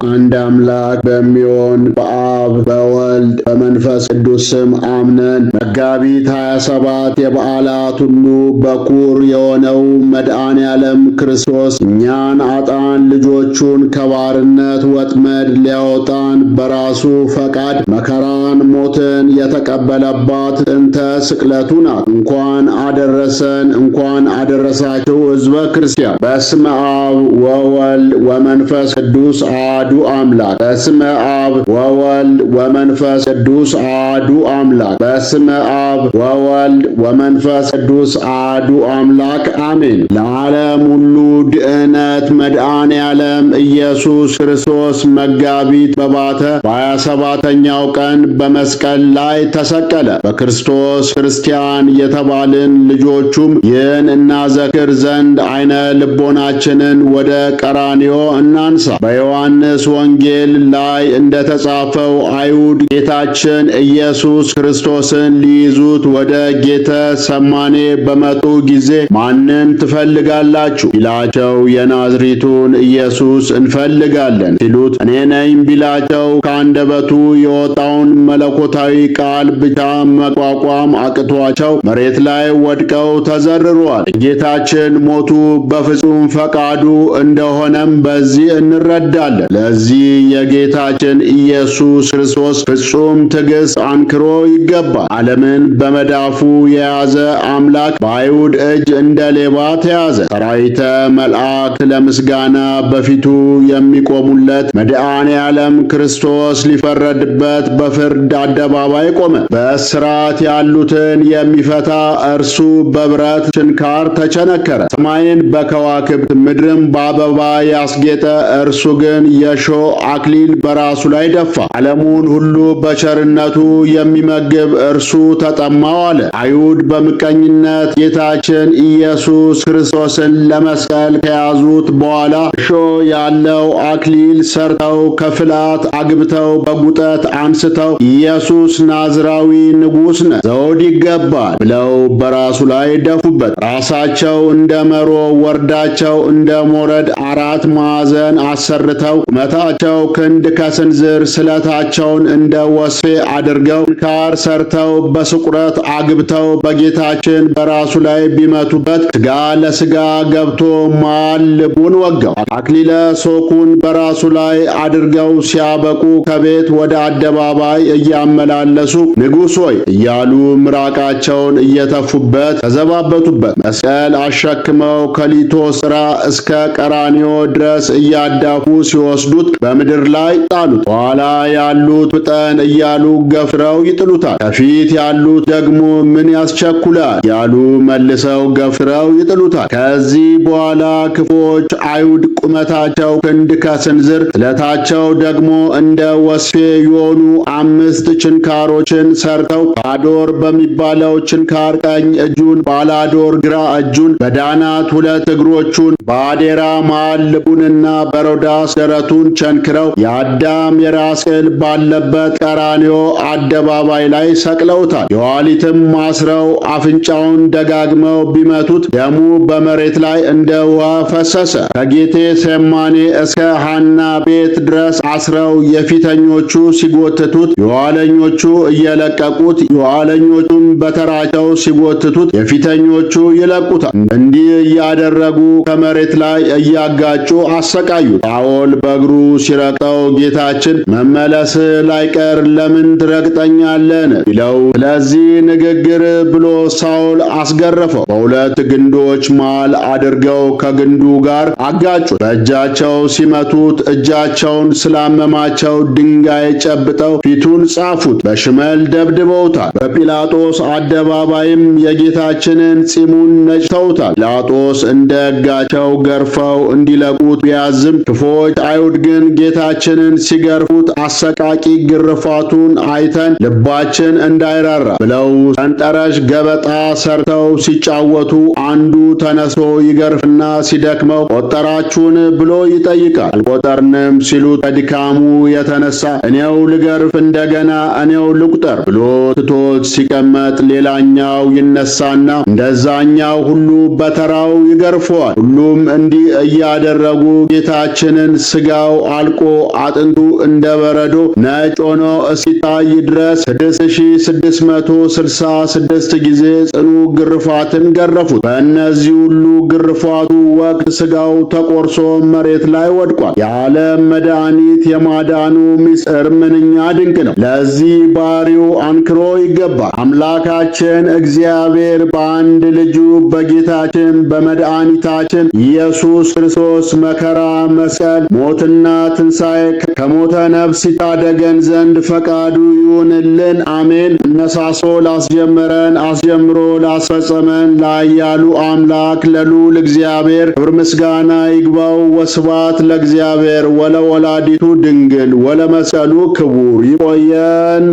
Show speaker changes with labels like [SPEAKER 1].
[SPEAKER 1] አንድ አምላክ በሚሆን በአብ በወልድ በመንፈስ ቅዱስ ስም አምነን መጋቢት 27 የበዓላት ሁሉ በኩር የሆነው መድኃኔ ዓለም ክርስቶስ እኛን አጣን ልጆቹን ከባርነት ወጥመድ ሊያወጣን በራሱ ፈቃድ መከራን ሞትን የተቀበለባት ጥንተ ስቅለቱ ናት። እንኳን አደረሰን፣ እንኳን አደረሳችሁ ሕዝበ ክርስቲያን። በስመ አብ ወወልድ ወመንፈስ ቅዱስ አሐዱ አምላክ። በስመ አብ ወወልድ ወመንፈስ ቅዱስ አሐዱ አምላክ። በስመ አብ ወወልድ ወመንፈስ ቅዱስ አሐዱ አምላክ አሜን። ለዓለም ሁሉ ድኅነት መድኃኔ ዓለም ኢየሱስ ክርስቶስ መጋቢት በባተ በ27ኛው ቀን በመስቀል ላይ ተሰቀለ። በክርስቶስ ክርስቲያን የተባልን ልጆቹም ይህን እናዘክር ዘንድ አይነ ልቦናችንን ወደ ቀራንዮ እናንሳ። በዮሐንስ ወንጌል ላይ እንደተጻፈው አይሁድ ጌታችን ኢየሱስ ክርስቶስን ሊይዙት ወደ ጌተ ሰማኔ በመጡ ጊዜ ማንን ትፈልጋላችሁ ቢላቸው የናዝሬቱን ኢየሱስ እንፈልጋለን ሲሉት እኔ ነኝ ቢላቸው ከአንደበቱ የወጣውን መለኮታዊ ቃል ብቻ መቋቋም አቅቷቸው መሬት ላይ ወድቀው ተዘርረዋል። ጌታችን ሞቱ በፍጹም ፈቃዱ እንደሆነም በዚህ እንረዳለን። ለዚህ የጌታችን ኢየሱስ ክርስቶስ ፍጹም ትዕግስት አንክሮ ይገባል። ዓለምን በመዳፉ የያዘ አምላክ በአይሁድ እጅ እንደ ሌባ ተያዘ። ሰራዊተ መላእክት ለምስጋና በፊቱ የሚቆሙለት መድኃኔ ዓለም ክርስቶስ ሊፈረድበት በፍርድ አደባባይ ቆመ። በእስራት ያሉትን የሚፈታ እርሱ በብረት ችንካር ተቸነከረ። ሰማይን በከዋክብት ምድርም በአበባ ያስጌጠ እርሱ ግን የእሾህ አክሊል በራሱ ላይ ደፋ። ዓለሙን ሁሉ በቸርነቱ የሚመግብ እርሱ ተጠማው አለ። አይሁድ በምቀኝነት ጌታችን ኢየሱስ ክርስቶስን ለመስቀል ከያዙት በኋላ እሾህ ያለው አክሊል ሰርተው ከፍላት አግብተው በጉጠት አንስተው ኢየሱስ ናዝራዊ ንጉሥ ነህ፣ ዘውድ ይገባል ብለው በራሱ ላይ ደፉበት። ራሳቸው እንደ መሮ ወርዳቸው እንደ ሞረድ አራት ማዕዘን አሰርተው ቁመታቸው ክንድ ከስንዝር ስለታቸውን እንደ ወስፌ አድርገው ችንካር ሰርተው በስቁረት አግብተው በጌታችን በራሱ ላይ ቢመቱበት ሥጋ ለሥጋ ገብቶ መሃል ልቡን ወጋው። አክሊለ ሦኩን በራሱ ላይ አድርገው ሲያበቁ ከቤት ወደ አደባባይ እያመላለሱ ንጉሥ ሆይ እያሉ ምራቃቸውን እየተፉበት ተዘባበቱበት። መስቀል አሸክመው ከሊቶስጥራ እስከ ቀራንዮ ድረስ እያዳፉ ሲወስዱት በምድር ላይ ጣሉት። ኋላ ያሉት ፍጠን እያሉ ገፍትረው ይጥሉታል። ከፊት ያሉት ደግሞ ምን ያስቸኩላል ያሉ መልሰው ገፍትረው ይጥሉታል። ከዚህ በኋላ ክፉዎች አይሁድ ቁመታቸው ክንድ ከስንዝር ስለታቸው ደግሞ እንደ ወስፌ የሆኑ 5 ችንካሮችን ሰርተው ባዶር በሚባለው ችንካር ቀኝ እጁን ባላዶር ግራ እጁን በዳናት 2 እግሮቹን በአዴራ መሃል ልቡንና በሮዳስ ደረቱን ቸንክረው የአዳም የራስ ቅል ባለበት ቀራንዮ አደባባይ ላይ ሰቅለውታል። የኋሊትም ማስረው አፍንጫውን ደጋግመው ቢመቱት ደሙ በመሬት ላይ እንደ ውሃ ፈሰሰ። ከጌቴ ሴማኔ እስከ ሐና ቤት ድረስ አስረው የፊተኞቹ ሲጎትቱት የኋለኞቹ እየለቀቁት የኋለኞቹም በተራቸው ሲጎትቱት የፊተኞቹ ይለቁታል። እንዲህ እያደረጉ ከመሬት ላይ እያጋጩ አሰቃዩት። ሳኦል በእግሩ ሲረግጠው ጌታችን መመለስ ላይቀር ለምን ትረግጠኛለን ቢለው ስለዚህ ንግግር ብሎ ሳኦል አስገረፈው። በ2 ግንዶች መሃል አድርገው ከግንዱ ጋር አጋጩት። በእጃቸው ሲመቱት እጃቸውን ስላመማቸው ድንጋይ ጨብጠው ፊቱን ጻፉት፣ በሽመል ደብድበውታል። በጲላጦስ አደባባይም የጌታችንን ጺሙን ነጭተውታል። ጲላጦስ እንደ ሕጋቸው ገርፈው እንዲለቁት ቢያዝም ክፉዎች አይሁድ ግን ጌታችንን ሲገርፉት አሰቃቂ ግርፋቱን አይተን ልባችን እንዳይራራ ብለው ሰንጠረዥ ገበጣ ሰርተው ሲጫወቱ አንዱ ተነስቶ ይገርፍና ሲደክመው ቆጠራችሁን ብሎ ይጠይቃል። አልቆጠርንም ሲሉት ከድካሙ የተነሳ እኔው ልገርፍ እንደገና እኔው ልቁጠር ብሎ ትቶት ሲቀመጥ ሌላኛው ይነሳና እንደዛኛው ሁሉ በተራው ይገርፈዋል። ሁሉም እንዲህ እያደረጉ ጌታችንን ሥጋው ስጋው አልቆ አጥንቱ እንደ በረዶ ነጭ ሆኖ እስኪታይ ድረስ 6666 ጊዜ ጽኑ ግርፋትን ገረፉት። በእነዚህ ሁሉ ግርፋቱ ወቅት ስጋው ተቆርሶ መሬት ላይ ወድቋል። የዓለም መድኃኒት የማዳኑ ምስጢር ምንኛ ድንቅ ነው! ለዚህ ባሪው አንክሮ ይገባል። አምላካችን እግዚአብሔር በአንድ ልጁ በጌታችን በመድኃኒታችን ኢየሱስ ክርስቶስ መከራ፣ መስቀል፣ ሞትና ትንሣኤ ከሞተ ነፍስ ይታደገን ዘንድ ፈቃዱ ይሁንልን። አሜን። አነሳሶ ላስጀመረን አስጀምሮ ላስፈጸመን ለኃያሉ አምላክ ለልዑል እግዚአብሔር ክብር ምስጋና ይግባው። ወስብሐት ለእግዚአብሔር ወለወላዲቱ ድንግል ወለመስቀሉ ክቡር። ይቆየን።